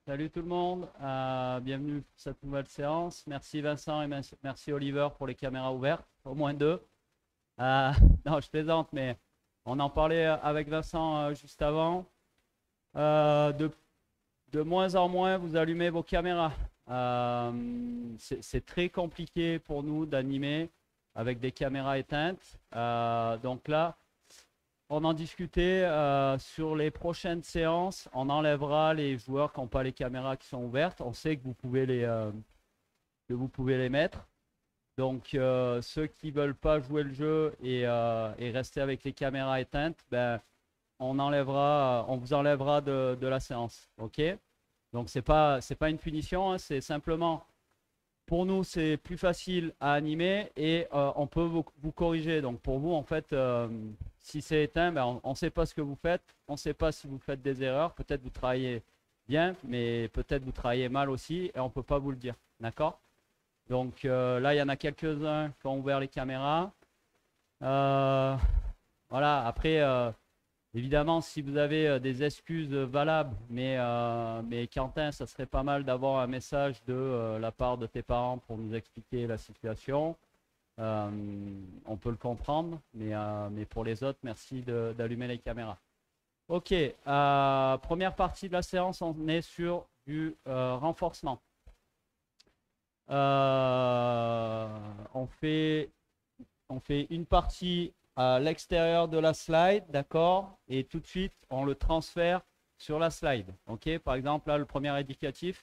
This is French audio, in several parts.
Salut tout le monde, bienvenue pour cette nouvelle séance. Merci Vincent et merci Oliver pour les caméras ouvertes, au moins deux. Euh, non, je plaisante, mais on en parlait avec Vincent juste avant. De moins en moins, vous allumez vos caméras. C'est très compliqué pour nous d'animer avec des caméras éteintes. Donc là, on en discutait sur les prochaines séances. On enlèvera les joueurs qui n'ont pas les caméras qui sont ouvertes. On sait que vous pouvez les mettre. Donc ceux qui ne veulent pas jouer le jeu et rester avec les caméras éteintes, ben, on vous enlèvera de la séance. OK? Donc c'est pas une punition, hein, c'est simplement pour nous, c'est plus facile à animer et on peut vous corriger. Donc pour vous, en fait, si c'est éteint, ben, on ne sait pas ce que vous faites. On ne sait pas si vous faites des erreurs. Peut-être vous travaillez bien, mais peut-être vous travaillez mal aussi et on ne peut pas vous le dire. D'accord? Donc là, il y en a quelques-uns qui ont ouvert les caméras. Voilà, après, évidemment, si vous avez des excuses valables, mais Quentin, ça serait pas mal d'avoir un message de la part de tes parents pour nous expliquer la situation. On peut le comprendre, mais pour les autres, merci d'allumer les caméras. Ok, première partie de la séance, on est sur du renforcement. On fait une partie à l'extérieur de la slide, d'accord? Et tout de suite, on le transfère sur la slide. Ok? Par exemple, là, le premier indicatif.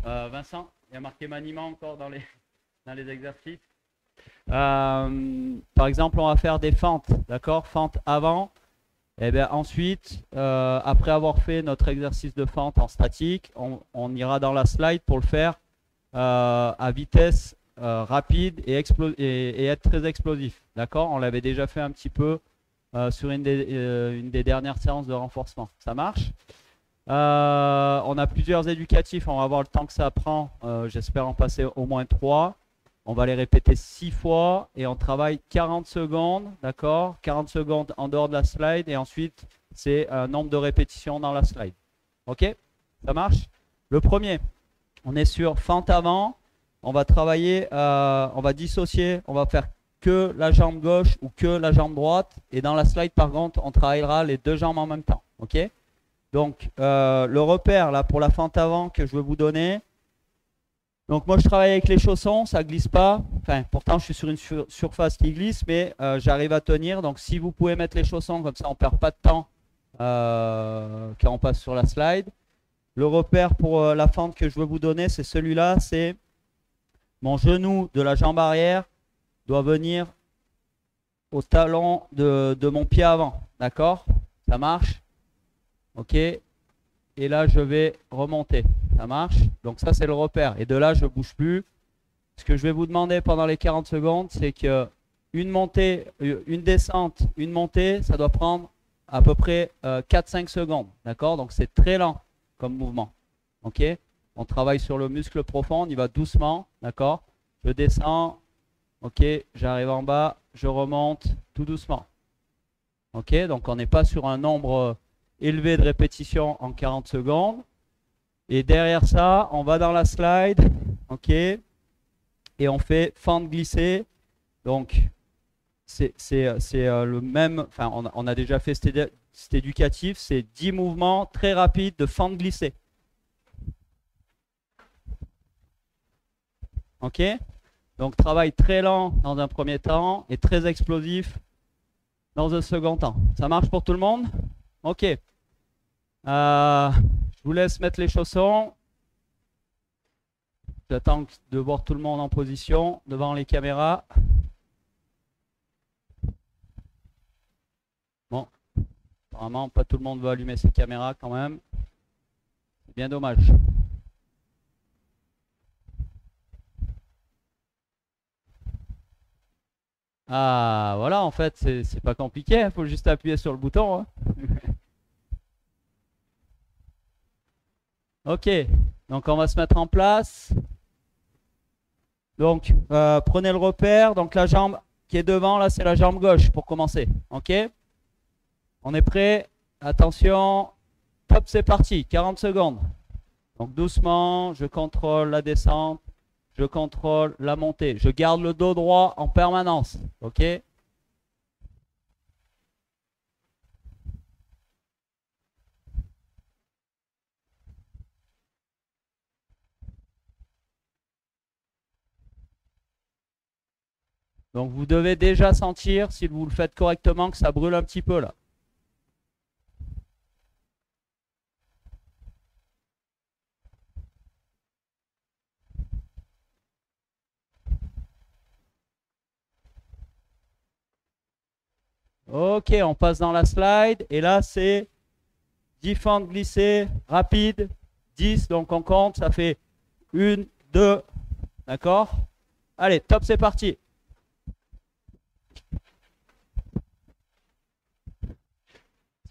Vincent, il y a marqué maniement encore dans les exercices. Par exemple, on va faire des fentes, d'accord? Fente avant. Et bien ensuite, après avoir fait notre exercice de fente en statique, on ira dans la slide pour le faire à vitesse rapide et être très explosif. D'accord? On l'avait déjà fait un petit peu sur une des dernières séances de renforcement. Ça marche? On a plusieurs éducatifs. On va voir le temps que ça prend. J'espère en passer au moins 3. On va les répéter 6 fois et on travaille 40 secondes. D'accord? 40 secondes en dehors de la slide et ensuite, c'est un nombre de répétitions dans la slide. Ok? Ça marche? Le premier, on est sur fente avant. On va travailler, on va dissocier, on va faire que la jambe gauche ou que la jambe droite. Et dans la slide, par contre, on travaillera les deux jambes en même temps. Ok? Donc, le repère là pour la fente avant que je veux vous donner. Donc, moi, je travaille avec les chaussons, ça glisse pas. Enfin, pourtant, je suis sur une surface qui glisse, mais j'arrive à tenir. Donc, si vous pouvez mettre les chaussons, comme ça, on ne perd pas de temps quand on passe sur la slide. Le repère pour la fente que je veux vous donner, c'est celui-là, c'est mon genou de la jambe arrière doit venir au talon de mon pied avant. D'accord? Ça marche? Ok? Et là, je vais remonter. Ça marche? Donc ça, c'est le repère. Et de là, je ne bouge plus. Ce que je vais vous demander pendant les 40 secondes, c'est que une montée, une descente, une montée, ça doit prendre à peu près 4-5 secondes. D'accord? Donc c'est très lent comme mouvement. Ok? On travaille sur le muscle profond, on y va doucement. D'accord? Je descends. Ok? J'arrive en bas. Je remonte tout doucement. Ok? Donc on n'est pas sur un nombre élevé de répétitions en 40 secondes. Et derrière ça, on va dans la slide. Ok? Et on fait fente glissée. Donc, c'est le même. Enfin, on a déjà fait cet éducatif. C'est 10 mouvements très rapides de fente glissée. Ok? Donc, travail très lent dans un premier temps et très explosif dans un second temps. Ça marche pour tout le monde? Ok. Je vous laisse mettre les chaussons. J'attends de voir tout le monde en position devant les caméras. Bon, apparemment, pas tout le monde va allumer ses caméras quand même. C'est bien dommage. Ah, voilà, en fait, c'est pas compliqué. Il faut juste appuyer sur le bouton. Hein. Ok, donc on va se mettre en place. Donc, prenez le repère. Donc, la jambe qui est devant, là, c'est la jambe gauche pour commencer. Ok? On est prêt? Attention. Hop, c'est parti. 40 secondes. Donc doucement, je contrôle la descente, je contrôle la montée. Je garde le dos droit en permanence. OK? Donc vous devez déjà sentir, si vous le faites correctement, que ça brûle un petit peu là. Ok, on passe dans la slide. Et là, c'est 10 fentes glissées, rapide. 10, donc on compte, ça fait 1, 2. D'accord? Allez, top, c'est parti.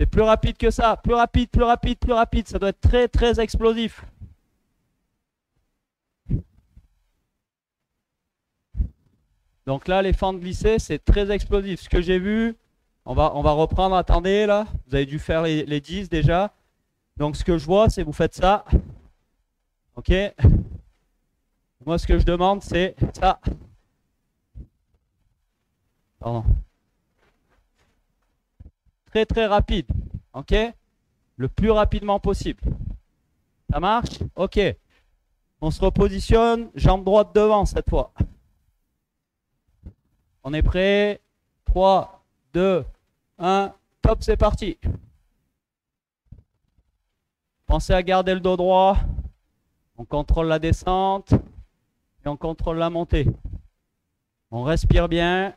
C'est plus rapide que ça. Plus rapide, plus rapide, plus rapide. Ça doit être très, très explosif. Donc là, les fentes glissées, c'est très explosif. Ce que j'ai vu, on va reprendre. Attendez, là. Vous avez dû faire les 10 déjà. Donc ce que je vois, c'est vous faites ça. Ok? Moi, ce que je demande, c'est ça. Pardon. Très, très rapide. Ok? Le plus rapidement possible. Ça marche? Ok. On se repositionne, jambe droite devant cette fois. On est prêt? 3, 2, 1, top, c'est parti. Pensez à garder le dos droit. On contrôle la descente et on contrôle la montée. On respire bien.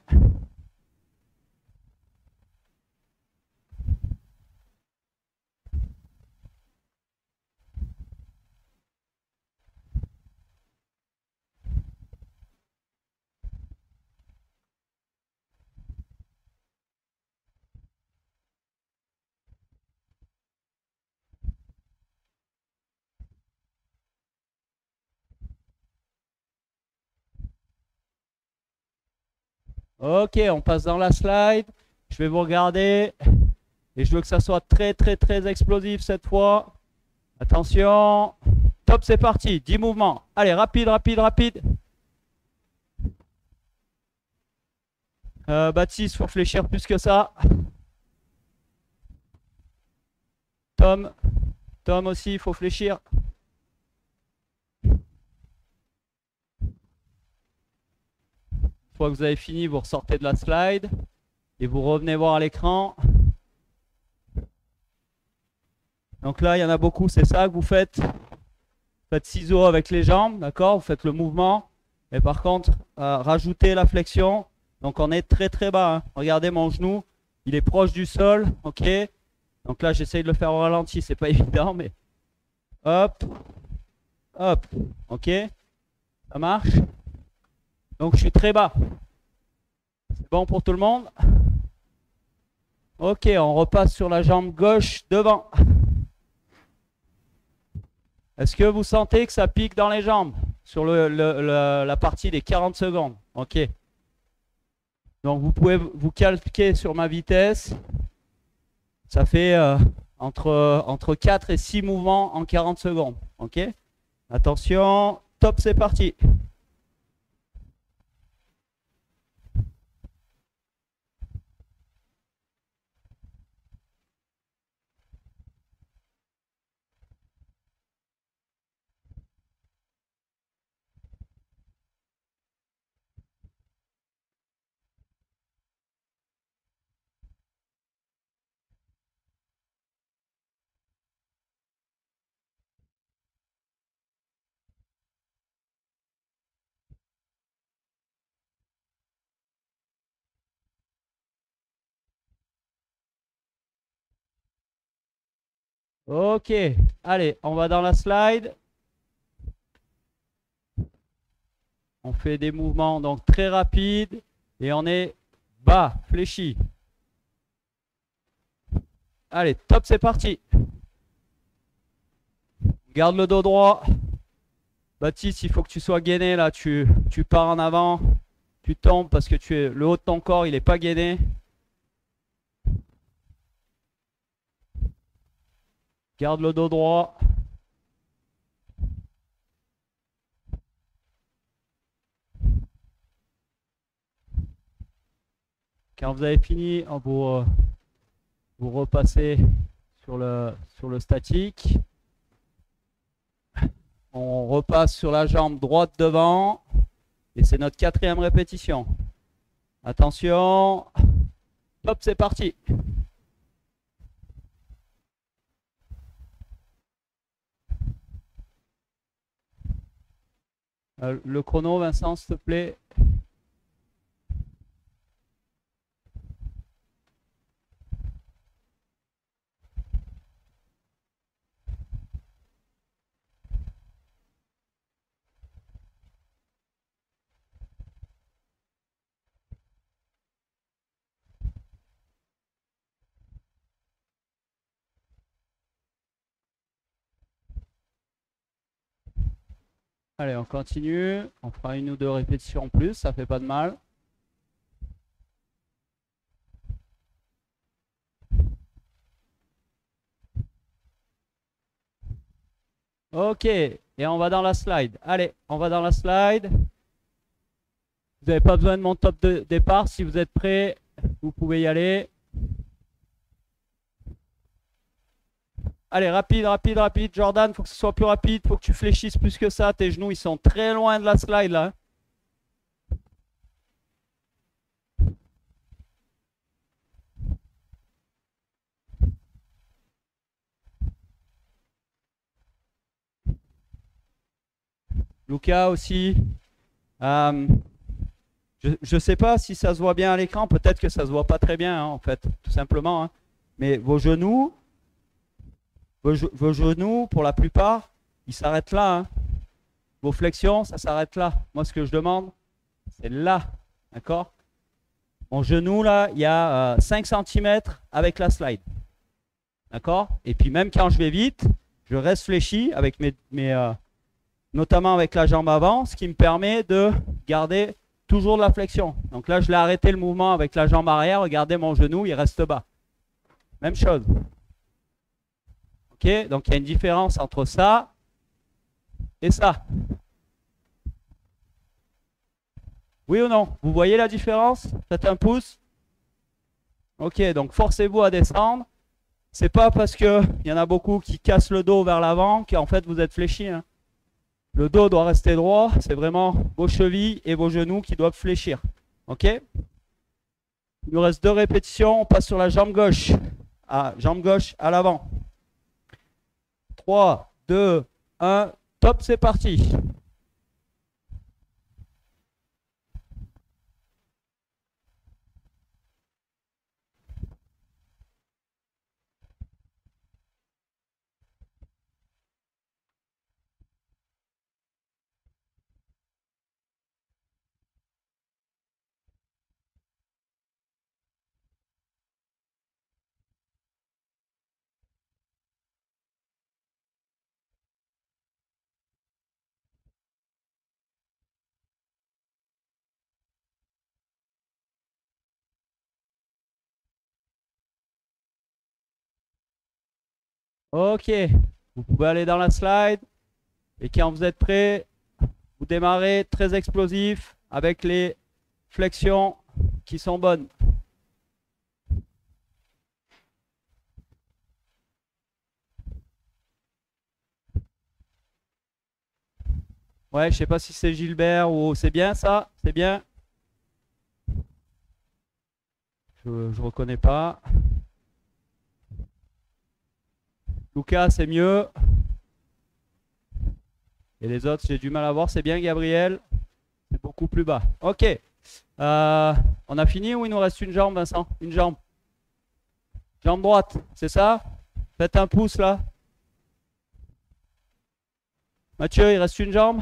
Ok, on passe dans la slide. Je vais vous regarder. Et je veux que ça soit très, très, très explosif cette fois. Attention. Top, c'est parti. 10 mouvements. Allez, rapide, rapide, rapide. Baptiste, il faut réfléchir plus que ça. Tom. Tom aussi, il faut fléchir. Une fois que vous avez fini, vous ressortez de la slide. Et vous revenez voir à l'écran. Donc là, il y en a beaucoup, c'est ça que vous faites. Vous faites ciseaux avec les jambes, d'accord? Vous faites le mouvement. Et par contre, rajoutez la flexion. Donc on est très très bas. Hein. Regardez mon genou, il est proche du sol, ok? Donc là, j'essaye de le faire au ralenti, c'est pas évident, mais hop, hop, ok? Ça marche? Donc je suis très bas. C'est bon pour tout le monde? Ok, on repasse sur la jambe gauche devant. Est-ce que vous sentez que ça pique dans les jambes sur la partie des 40 secondes? Ok. Donc vous pouvez vous calquer sur ma vitesse. Ça fait entre 4 et 6 mouvements en 40 secondes. Ok? Attention, top, c'est parti. Ok, allez, on va dans la slide. On fait des mouvements donc très rapides et on est bas, fléchi. Allez, top, c'est parti. Garde le dos droit. Baptiste, il faut que tu sois gainé là. Tu pars en avant. Tu tombes parce que le haut de ton corps, il n'est pas gainé. Garde le dos droit. Quand vous avez fini, vous repassez sur le statique. On repasse sur la jambe droite devant. Et c'est notre 4e répétition. Attention. Top, c'est parti. Le chrono, Vincent, s'il te plaît. Allez, on continue. On fera 1 ou 2 répétitions en plus, ça fait pas de mal. Ok, et on va dans la slide. Allez, on va dans la slide. Vous n'avez pas besoin de mon top de départ. Si vous êtes prêts, vous pouvez y aller. Allez, rapide, rapide, rapide. Jordan, il faut que ce soit plus rapide. Il faut que tu fléchisses plus que ça. Tes genoux, ils sont très loin de la slide là. Lucas aussi. Je ne sais pas si ça se voit bien à l'écran. Peut-être que ça se voit pas très bien hein, en fait, tout simplement. Hein. Mais vos genoux, pour la plupart, ils s'arrêtent là. Hein. Vos flexions, ça s'arrête là. Moi, ce que je demande, c'est là. D'accord? Mon genou, là, il y a 5 cm avec la slide. D'accord? Et puis même quand je vais vite, je reste fléchi avec notamment avec la jambe avant, ce qui me permet de garder toujours de la flexion. Donc là, je l'ai arrêté le mouvement avec la jambe arrière. Regardez, mon genou, il reste bas. Même chose. Ok? Donc il y a une différence entre ça et ça. Oui ou non? Vous voyez la différence? Faites un pouce. Ok, donc forcez-vous à descendre. C'est pas parce qu'il y en a beaucoup qui cassent le dos vers l'avant qu'en fait vous êtes fléchi. Hein. Le dos doit rester droit. C'est vraiment vos chevilles et vos genoux qui doivent fléchir. Ok? Il nous reste 2 répétitions. On passe sur la jambe gauche. Jambe gauche à l'avant. 3, 2, 1. Top, c'est parti. Ok, vous pouvez aller dans la slide. Et quand vous êtes prêt, vous démarrez très explosif avec les flexions qui sont bonnes. Ouais, je sais pas si c'est Gilbert ou c'est bien ça, c'est bien. Je reconnais pas. Lucas, c'est mieux. Et les autres, j'ai du mal à voir. C'est bien, Gabriel. C'est beaucoup plus bas. Ok. On a fini ou il nous reste une jambe, Vincent? Une jambe. Jambe droite, c'est ça? Faites un pouce là. Mathieu, il reste une jambe?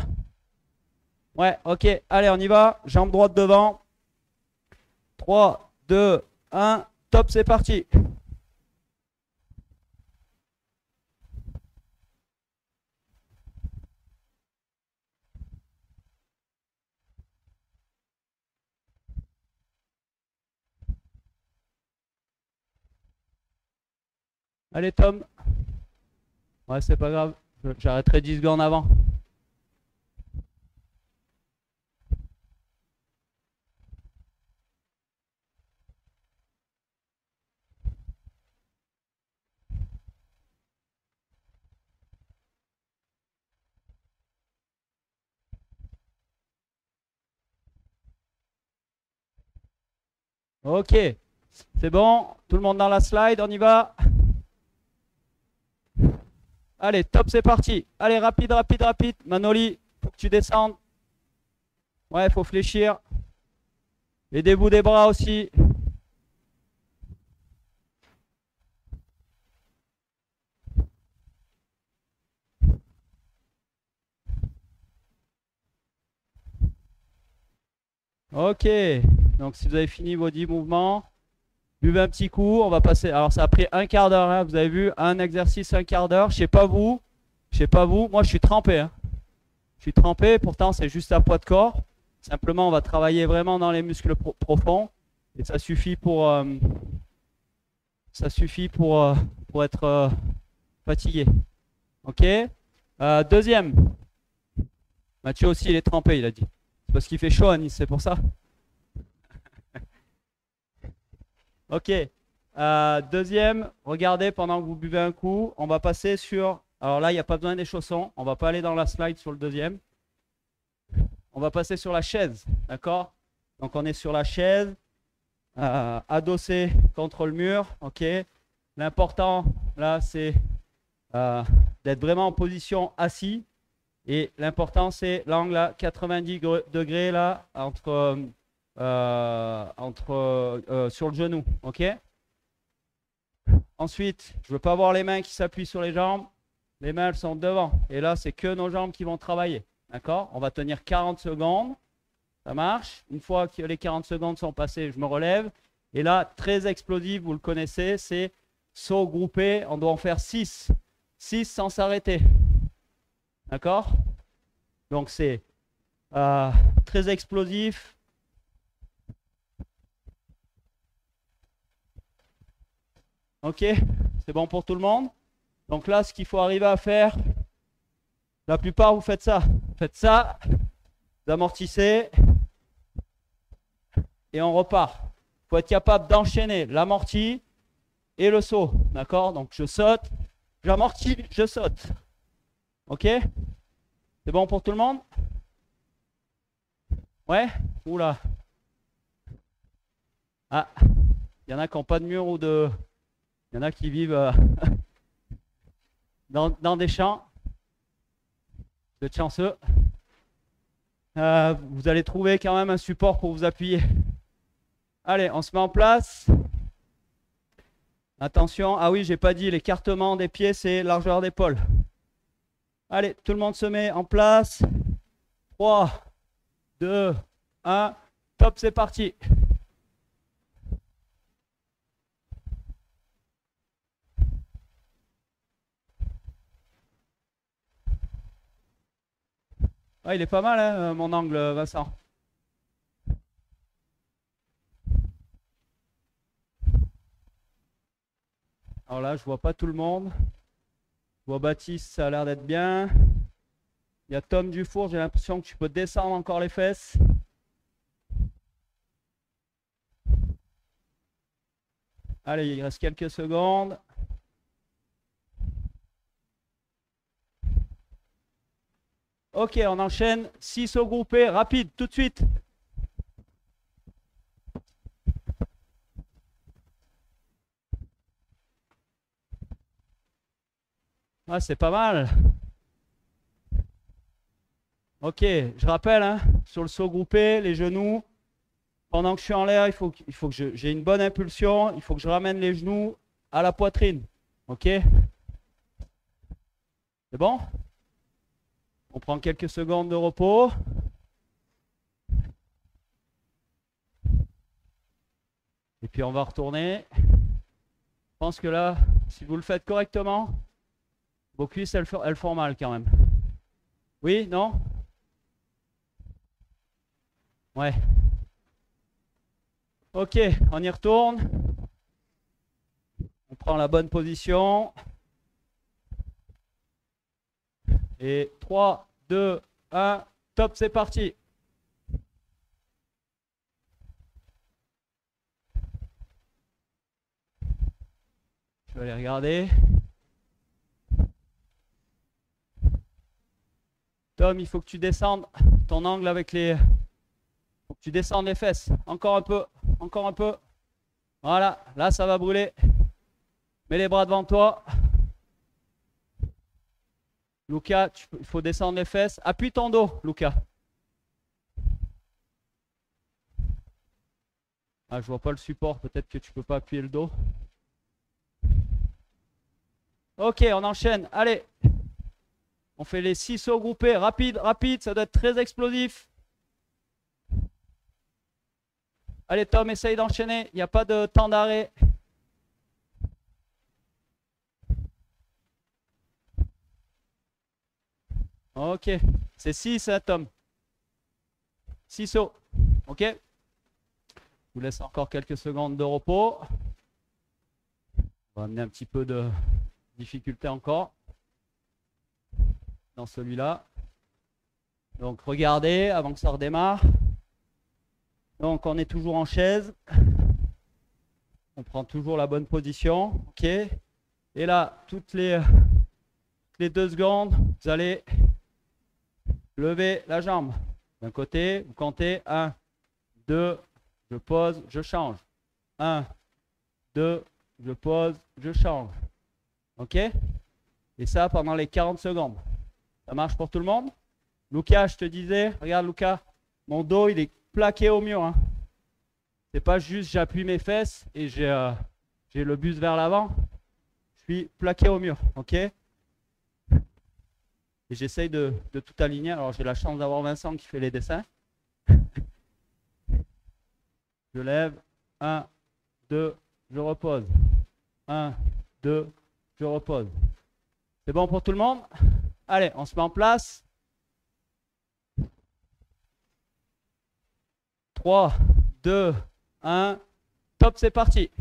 Ouais, ok. Allez, on y va. Jambe droite devant. 3, 2, 1. Top, c'est parti. Allez, Tom. Ouais, c'est pas grave. J'arrêterai 10 secondes avant. Ok, c'est bon. Tout le monde dans la slide, on y va. Allez, top, c'est parti. Allez, rapide, rapide, rapide. Manoli, faut que tu descendes. Ouais, faut fléchir. Aidez-vous des bras aussi. Ok, donc si vous avez fini vos 10 mouvements, buvez un petit coup, on va passer. Alors ça a pris un quart d'heure, hein, vous avez vu, un exercice, un quart d'heure. Je sais pas vous, moi je suis trempé. Hein. Je suis trempé, pourtant c'est juste à poids de corps. Simplement, on va travailler vraiment dans les muscles profonds et ça suffit pour être fatigué. Ok. Deuxième, Mathieu aussi il est trempé, il a dit. C'est parce qu'il fait chaud à Nice, c'est pour ça. Ok. Deuxième, regardez pendant que vous buvez un coup, on va passer sur. Alors là, il n'y a pas besoin des chaussons. On va pas aller dans la slide sur le deuxième. On va passer sur la chaise, d'accord? Donc on est sur la chaise, adossé contre le mur, ok? L'important là, c'est d'être vraiment en position assis. Et l'important, c'est l'angle à 90 degrés là, sur le genou, ok? Ensuite, je ne veux pas voir les mains qui s'appuient sur les jambes. Les mains, elles sont devant. Et là, c'est que nos jambes qui vont travailler. D'accord? On va tenir 40 secondes. Ça marche. Une fois que les 40 secondes sont passées, je me relève. Et là, très explosif, vous le connaissez, c'est saut groupé. On doit en faire 6. 6 sans s'arrêter. D'accord? Donc, c'est très explosif. Ok? C'est bon pour tout le monde? Donc là, ce qu'il faut arriver à faire, la plupart, vous faites ça. Faites ça, vous amortissez, et on repart. Il faut être capable d'enchaîner l'amorti et le saut. D'accord? Donc je saute, j'amortis, je saute. Ok? C'est bon pour tout le monde? Ouais? Oula. Ah, il y en a qui n'ont pas de mur ou de. Il y en a qui vivent dans des champs. Vous êtes chanceux. Vous allez trouver quand même un support pour vous appuyer. Allez, on se met en place. Attention, ah oui, j'ai pas dit, l'écartement des pieds, c'est largeur d'épaule. Allez, tout le monde se met en place. 3, 2, 1, top, c'est parti. Ah, il est pas mal, hein, mon angle, Vincent. Alors là, je vois pas tout le monde. Je vois Baptiste, ça a l'air d'être bien. Il y a Tom Dufour, j'ai l'impression que tu peux descendre encore les fesses. Allez, il reste quelques secondes. Ok, on enchaîne. 6 sauts groupés, rapide, tout de suite. Ah, c'est pas mal. Ok, je rappelle, hein, sur le saut groupé, les genoux, pendant que je suis en l'air, il faut que j'ai une bonne impulsion, il faut que je ramène les genoux à la poitrine. Ok? C'est bon? On prend quelques secondes de repos. Et puis on va retourner. Je pense que là, si vous le faites correctement, vos cuisses, elles font mal quand même. Oui? Non? Ouais. Ok, on y retourne. On prend la bonne position. Et 3, 2, 1, top, c'est parti. Je vais aller regarder. Tom, il faut que tu descendes ton angle avec les. Il faut que tu descendes les fesses. Encore un peu. Encore un peu. Voilà, là ça va brûler. Mets les bras devant toi. Lucas, il faut descendre les fesses. Appuie ton dos, Lucas. Ah, je vois pas le support, peut-être que tu peux pas appuyer le dos. Ok, on enchaîne. Allez. On fait les 6 sauts groupés. Rapide, rapide, ça doit être très explosif. Allez Tom, essaye d'enchaîner. Il n'y a pas de temps d'arrêt. Ok, c'est 6 hein, Tom. 6 sauts. Ok. Je vous laisse encore quelques secondes de repos. On va amener un petit peu de difficulté encore dans celui-là. Donc regardez avant que ça redémarre. Donc on est toujours en chaise. On prend toujours la bonne position. Ok. Et là, toutes les 2 secondes, vous allez lever la jambe. D'un côté, vous comptez 1, 2, je pose, je change. 1, 2, je pose, je change. Ok? Et ça pendant les 40 secondes. Ça marche pour tout le monde? Lucas, je te disais, regarde Lucas, mon dos il est plaqué au mur. Hein. C'est pas juste j'appuie mes fesses et j'ai le buste vers l'avant. Je suis plaqué au mur. Ok? Et j'essaye de tout aligner. Alors j'ai la chance d'avoir Vincent qui fait les dessins. Je lève. 1, 2, je repose. 1, 2, je repose. C'est bon pour tout le monde? Allez, on se met en place. 3, 2, 1. Top, c'est parti.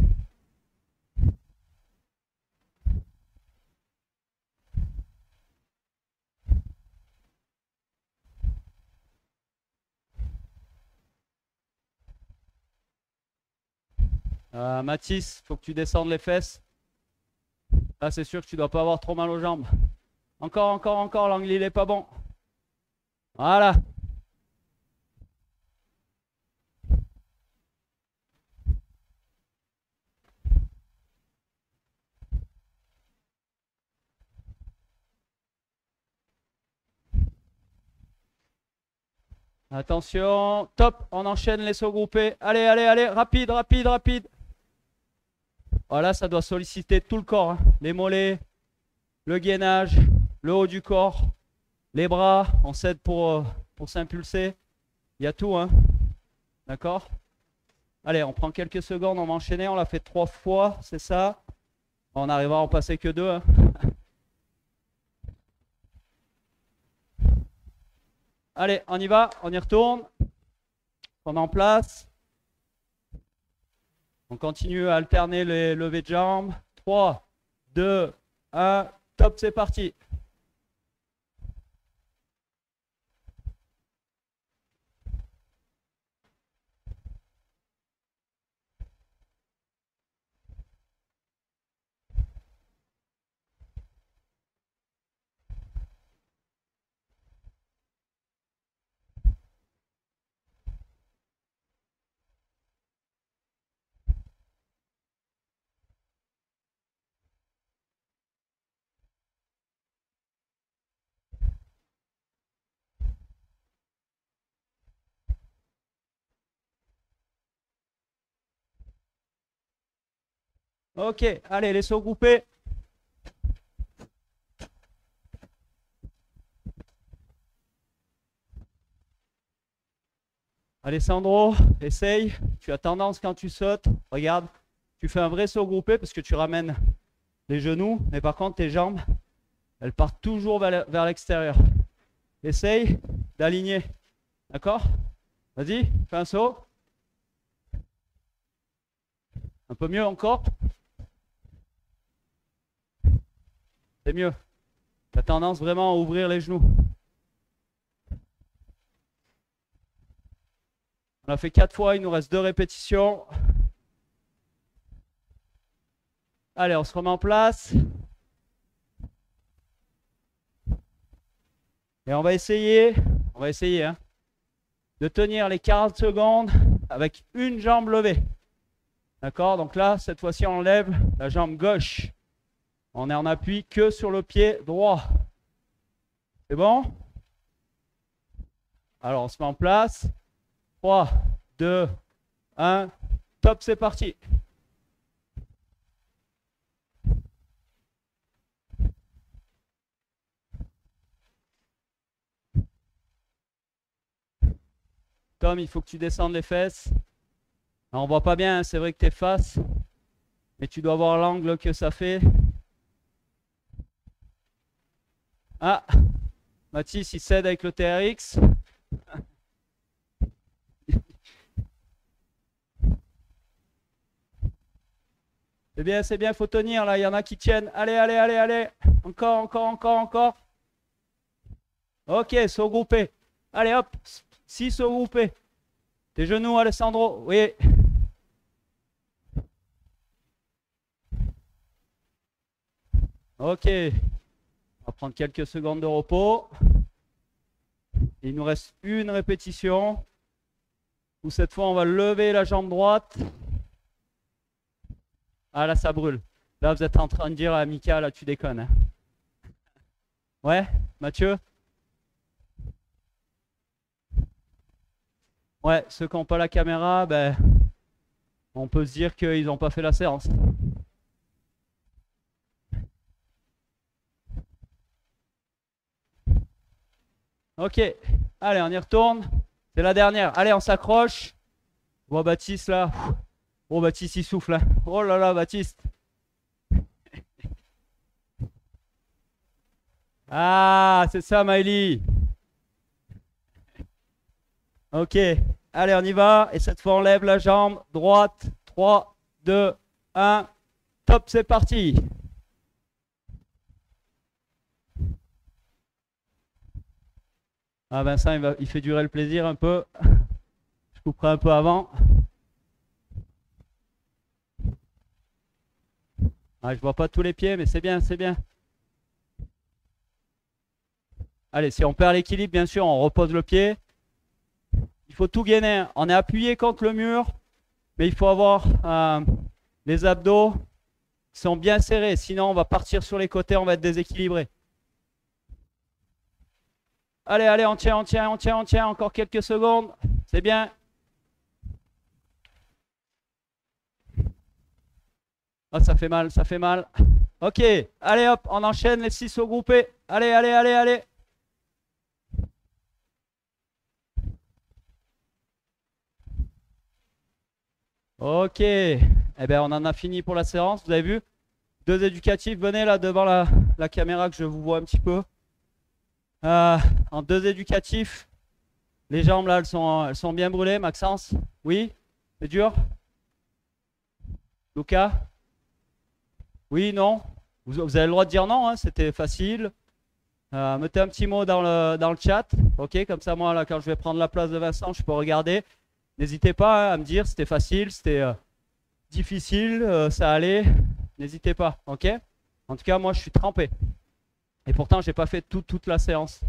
Mathis, il faut que tu descendes les fesses. Là, c'est sûr que tu ne dois pas avoir trop mal aux jambes. Encore, encore, encore, l'angle il n'est pas bon. Voilà. Attention, top, on enchaîne les sauts groupés. Allez, allez, allez, rapide, rapide, rapide. Voilà, ça doit solliciter tout le corps. Hein. Les mollets, le gainage, le haut du corps, les bras, on s'aide pour s'impulser. Il y a tout, hein. D'accord? Allez, on prend quelques secondes, on va enchaîner. On l'a fait 3 fois, c'est ça. On arrivera à en passer que 2. Hein. Allez, on y va, on y retourne. On est en place. On continue à alterner les levées de jambes. 3, 2, 1, top, c'est parti. Ok, allez, les sauts groupés. Alessandro, essaye. Tu as tendance quand tu sautes, regarde, tu fais un vrai saut groupé parce que tu ramènes les genoux, mais par contre tes jambes, elles partent toujours vers l'extérieur. Essaye d'aligner. D'accord? Vas-y, fais un saut. Un peu mieux encore. C'est mieux. Tu as tendance vraiment à ouvrir les genoux. On a fait 4 fois, il nous reste 2 répétitions. Allez, on se remet en place. Et on va essayer de tenir les 40 secondes avec une jambe levée. D'accord? Donc là, cette fois-ci, on lève la jambe gauche. On est en appui que sur le pied droit. C'est bon? Alors, on se met en place. 3, 2, 1. Top, c'est parti. Tom, il faut que tu descendes les fesses. Alors, on voit pas bien, hein, c'est vrai que tu es face, mais tu dois voir l'angle que ça fait. Ah, Mathis, il cède avec le TRX. C'est bien, il faut tenir là, il y en a qui tiennent. Allez, allez, allez, allez. Encore, encore, encore, encore. Ok, saut groupé. Allez, hop, 6 sauts groupés. Tes genoux, Alessandro. Oui. Ok. On va prendre quelques secondes de repos. Il nous reste une répétition. Où cette fois, on va lever la jambe droite. Ah là, ça brûle. Là, vous êtes en train de dire à Mika, là, tu déconnes. Hein. Ouais, Mathieu? Ouais, ceux qui n'ont pas la caméra, ben, on peut se dire qu'ils n'ont pas fait la séance. Ok, allez, on y retourne. C'est la dernière. Allez, on s'accroche. Je vois Baptiste là. Oh, Baptiste, il souffle. Hein. Oh là là, Baptiste. Ah, c'est ça, Maëlie. Ok, allez, on y va. Et cette fois, on lève la jambe droite. 3, 2, 1. Top, c'est parti. Ah, Vincent, il fait durer le plaisir un peu. Je couperai un peu avant. Ah, je vois pas tous les pieds, mais c'est bien, c'est bien. Allez, si on perd l'équilibre, bien sûr, on repose le pied. Il faut tout gainer. On est appuyé contre le mur, mais il faut avoir les abdos qui sont bien serrés. Sinon, on va partir sur les côtés, on va être déséquilibré. Allez, allez, on tient, on tient, on tient, on tient. Encore quelques secondes. C'est bien. Ah, ça fait mal, ça fait mal. Ok, allez hop, on enchaîne les 6 sauts groupés. Allez, allez, allez, allez. Ok, eh bien on en a fini pour la séance, vous avez vu? 2 éducatifs, venez là devant la caméra que je vous vois un petit peu. En 2 éducatifs, les jambes là, elles sont bien brûlées, Maxence? Oui? C'est dur? Lucas? Oui, non? Vous avez le droit de dire non, hein, c'était facile. Mettez un petit mot dans le chat, ok? Comme ça, moi, là, quand je vais prendre la place de Vincent, je peux regarder. N'hésitez pas hein, à me dire c'était facile, c'était difficile, ça allait. N'hésitez pas, ok? En tout cas, moi, je suis trempé. Et pourtant, je n'ai pas fait toute la séance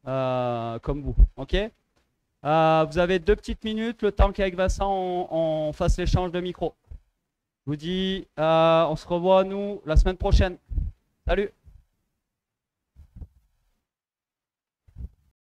comme vous, ok? Vous avez 2 petites minutes, le temps qu'avec Vincent, on fasse l'échange de micro. Je vous dis, on se revoit, nous, la semaine prochaine. Salut!